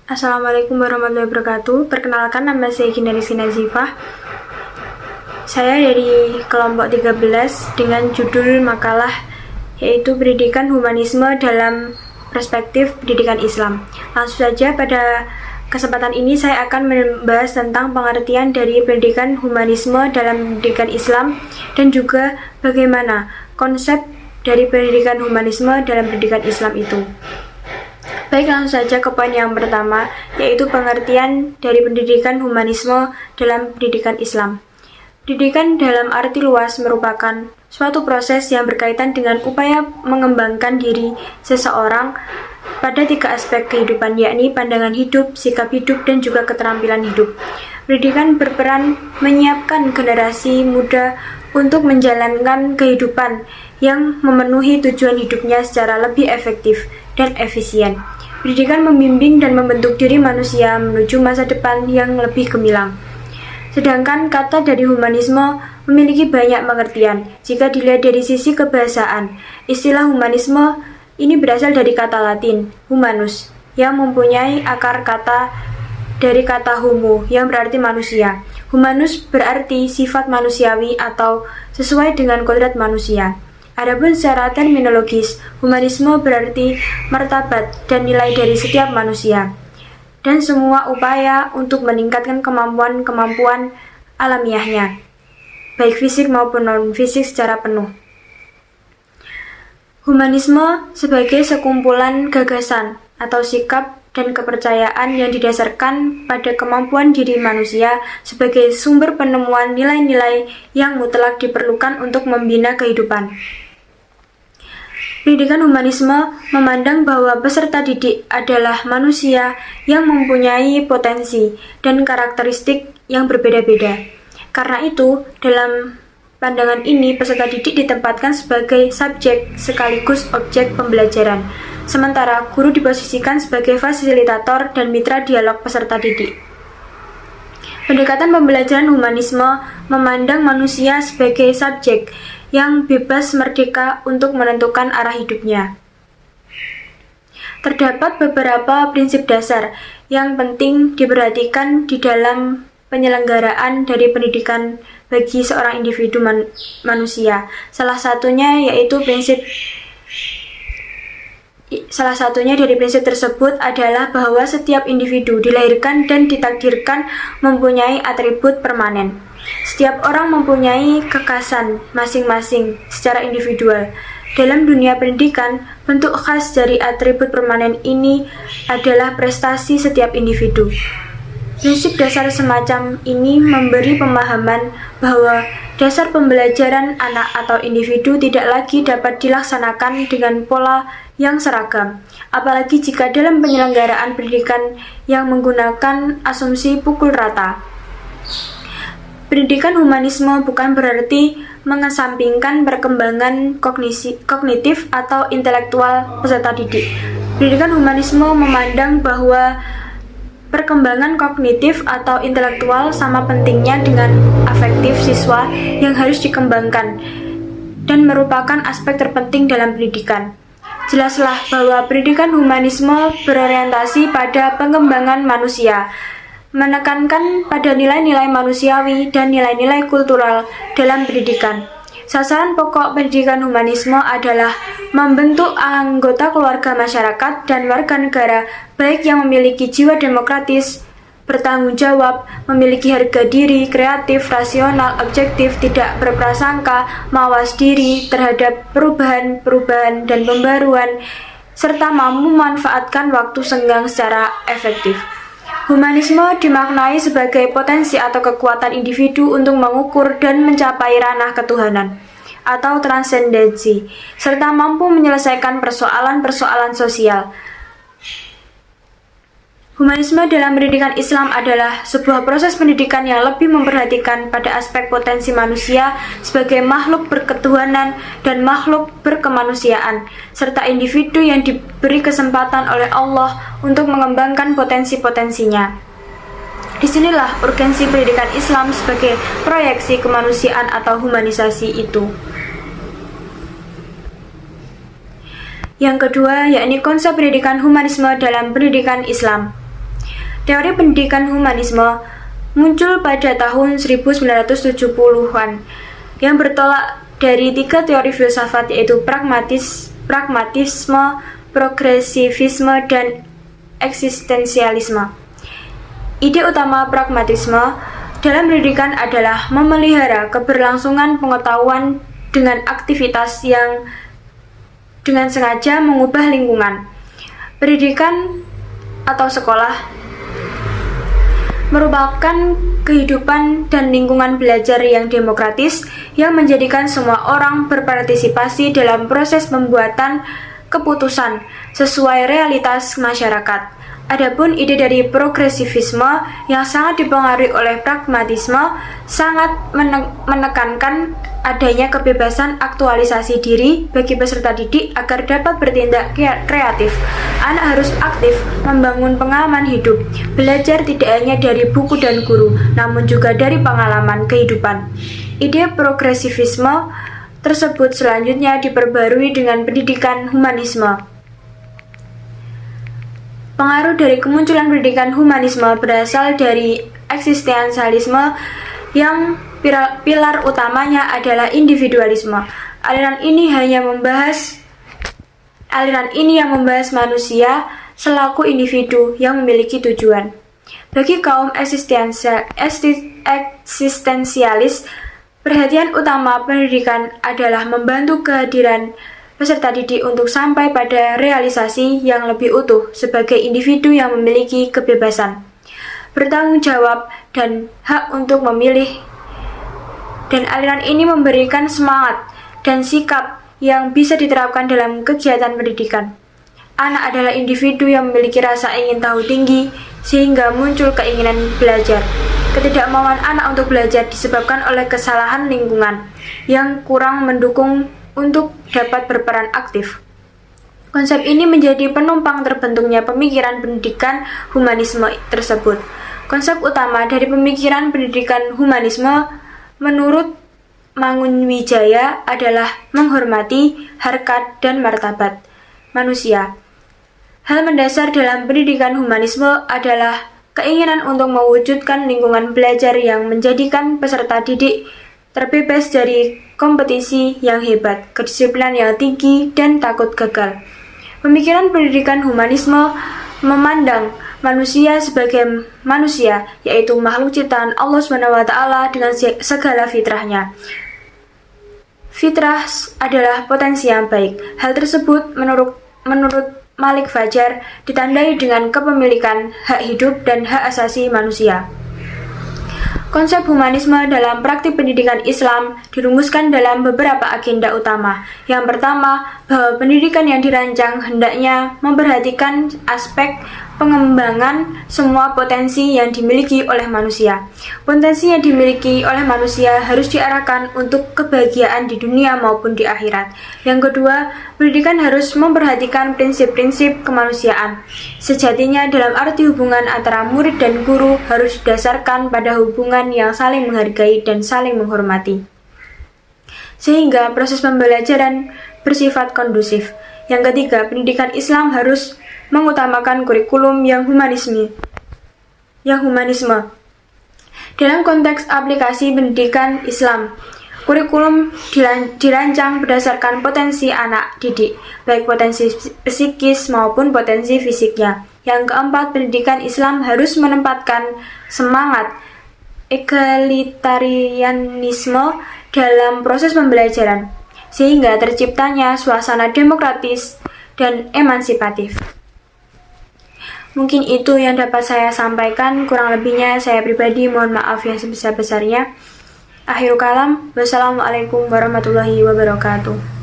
Assalamualaikum warahmatullahi wabarakatuh. Perkenalkan, nama saya Gina Rizky Nazifah. Saya dari kelompok 13 dengan judul makalah yaitu Pendidikan Humanisme dalam Perspektif Pendidikan Islam. Langsung saja, pada kesempatan ini saya akan membahas tentang pengertian dari pendidikan humanisme dalam pendidikan Islam dan juga bagaimana konsep dari pendidikan humanisme dalam pendidikan Islam itu. Baik, langsung saja ke poin yang pertama, yaitu pengertian dari pendidikan humanisme dalam pendidikan Islam. Pendidikan dalam arti luas merupakan suatu proses yang berkaitan dengan upaya mengembangkan diri seseorang pada 3 aspek kehidupan, yakni pandangan hidup, sikap hidup, dan juga keterampilan hidup. Pendidikan berperan menyiapkan generasi muda untuk menjalankan kehidupan yang memenuhi tujuan hidupnya secara lebih efektif dan efisien. Pendidikan membimbing dan membentuk diri manusia menuju masa depan yang lebih gemilang. Sedangkan kata dari humanisme memiliki banyak pengertian. Jika dilihat dari sisi kebahasaan, istilah humanisme ini berasal dari kata Latin humanus yang mempunyai akar kata dari kata homo yang berarti manusia. Humanus berarti sifat manusiawi atau sesuai dengan kodrat manusia. Adapun secara terminologis, humanisme berarti martabat dan nilai dari setiap manusia dan semua upaya untuk meningkatkan kemampuan alamiahnya, baik fisik maupun non-fisik secara penuh. Humanisme sebagai sekumpulan gagasan atau sikap dan kepercayaan yang didasarkan pada kemampuan diri manusia sebagai sumber penemuan nilai-nilai yang mutlak diperlukan untuk membina kehidupan. Pendidikan humanisme memandang bahwa peserta didik adalah manusia yang mempunyai potensi dan karakteristik yang berbeda-beda. Karena itu, dalam pandangan ini, peserta didik ditempatkan sebagai subjek sekaligus objek pembelajaran, sementara guru diposisikan sebagai fasilitator dan mitra dialog peserta didik. Pendekatan pembelajaran humanisme memandang manusia sebagai subjek yang bebas merdeka untuk menentukan arah hidupnya. Terdapat beberapa prinsip dasar yang penting diperhatikan di dalam penyelenggaraan dari pendidikan bagi seorang individu manusia. Salah satunya dari prinsip tersebut adalah bahwa setiap individu dilahirkan dan ditakdirkan mempunyai atribut permanen. Setiap orang mempunyai kekhasan masing-masing secara individual. Dalam dunia pendidikan, bentuk khas dari atribut permanen ini adalah prestasi setiap individu. Prinsip dasar semacam ini memberi pemahaman bahwa dasar pembelajaran anak atau individu tidak lagi dapat dilaksanakan dengan pola yang seragam, apalagi jika dalam penyelenggaraan pendidikan yang menggunakan asumsi pukul rata. Pendidikan humanisme bukan berarti mengesampingkan perkembangan kognitif atau intelektual peserta didik. Pendidikan humanisme memandang bahwa perkembangan kognitif atau intelektual sama pentingnya dengan afektif siswa yang harus dikembangkan dan merupakan aspek terpenting dalam pendidikan. Jelaslah bahwa pendidikan humanisme berorientasi pada pengembangan manusia, menekankan pada nilai-nilai manusiawi dan nilai-nilai kultural dalam pendidikan. Sasaran pokok pendidikan humanisme adalah membentuk anggota keluarga masyarakat dan warga negara baik yang memiliki jiwa demokratis, bertanggung jawab, memiliki harga diri, kreatif, rasional, objektif, tidak berprasangka, mawas diri terhadap perubahan dan pembaruan, serta mampu memanfaatkan waktu senggang secara efektif. Humanisme dimaknai sebagai potensi atau kekuatan individu untuk mengukur dan mencapai ranah ketuhanan atau transendensi, serta mampu menyelesaikan persoalan-persoalan sosial. Humanisme dalam pendidikan Islam adalah sebuah proses pendidikan yang lebih memperhatikan pada aspek potensi manusia sebagai makhluk berketuhanan dan makhluk berkemanusiaan, serta individu yang diberi kesempatan oleh Allah untuk mengembangkan potensi-potensinya. Disinilah urgensi pendidikan Islam sebagai proyeksi kemanusiaan atau humanisasi itu. Yang kedua, yakni konsep pendidikan humanisme dalam pendidikan Islam. Teori pendidikan humanisme muncul pada tahun 1970-an yang bertolak dari 3 teori filsafat, yaitu pragmatisme, progresivisme, dan eksistensialisme. Ide utama pragmatisme dalam pendidikan adalah memelihara keberlangsungan pengetahuan dengan aktivitas yang dengan sengaja mengubah lingkungan. Pendidikan atau sekolah merupakan kehidupan dan lingkungan belajar yang demokratis yang menjadikan semua orang berpartisipasi dalam proses pembuatan keputusan sesuai realitas masyarakat. Adapun ide dari progresivisme yang sangat dipengaruhi oleh pragmatisme sangat menekankan adanya kebebasan aktualisasi diri bagi peserta didik agar dapat bertindak kreatif. Anak harus aktif membangun pengalaman hidup, belajar tidak hanya dari buku dan guru, namun juga dari pengalaman kehidupan. Ide progresivisme tersebut selanjutnya diperbarui dengan pendidikan humanisme. Pengaruh dari kemunculan pendidikan humanisme berasal dari eksistensialisme yang pilar utamanya adalah individualisme. Aliran ini yang membahas manusia selaku individu yang memiliki tujuan. Bagi kaum eksistensialis, perhatian utama pendidikan adalah membantu kehadiran peserta didik untuk sampai pada realisasi yang lebih utuh sebagai individu yang memiliki kebebasan, bertanggung jawab, dan hak untuk memilih. Dan aliran ini memberikan semangat dan sikap yang bisa diterapkan dalam kegiatan pendidikan. Anak adalah individu yang memiliki rasa ingin tahu tinggi, sehingga muncul keinginan belajar. Ketidakmauan anak untuk belajar disebabkan oleh kesalahan lingkungan yang kurang mendukung untuk dapat berperan aktif. Konsep ini menjadi penumpang terbentuknya pemikiran pendidikan humanisme tersebut. Konsep utama dari pemikiran pendidikan humanisme menurut Mangunwijaya adalah menghormati harkat dan martabat manusia. Hal mendasar dalam pendidikan humanisme adalah keinginan untuk mewujudkan lingkungan belajar yang menjadikan peserta didik terbebas dari kompetisi yang hebat, kedisiplinan yang tinggi, dan takut gagal. Pemikiran pendidikan humanisme memandang manusia sebagai manusia, yaitu makhluk ciptaan Allah SWT dengan segala fitrahnya. Fitrah adalah potensi yang baik. Hal tersebut menurut Malik Fajar ditandai dengan kepemilikan hak hidup dan hak asasi manusia. Konsep humanisme dalam praktik pendidikan Islam dirumuskan dalam beberapa agenda utama. Yang pertama, bahwa pendidikan yang dirancang hendaknya memperhatikan aspek pengembangan semua potensi yang dimiliki oleh manusia. Potensi yang dimiliki oleh manusia harus diarahkan untuk kebahagiaan di dunia maupun di akhirat. Yang kedua, pendidikan harus memperhatikan prinsip-prinsip kemanusiaan. Sejatinya dalam arti hubungan antara murid dan guru harus didasarkan pada hubungan yang saling menghargai dan saling menghormati, sehingga proses pembelajaran bersifat kondusif. Yang ketiga, pendidikan Islam harus mengutamakan kurikulum yang humanisme. Dalam konteks aplikasi pendidikan Islam, kurikulum dirancang berdasarkan potensi anak didik, baik potensi psikis maupun potensi fisiknya. Yang keempat, pendidikan Islam harus menempatkan semangat egalitarianisme dalam proses pembelajaran, sehingga terciptanya suasana demokratis dan emansipatif. Mungkin itu yang dapat saya sampaikan, kurang lebihnya saya pribadi mohon maaf yang sebesar-besarnya. Akhirul kalam, wassalamualaikum warahmatullahi wabarakatuh.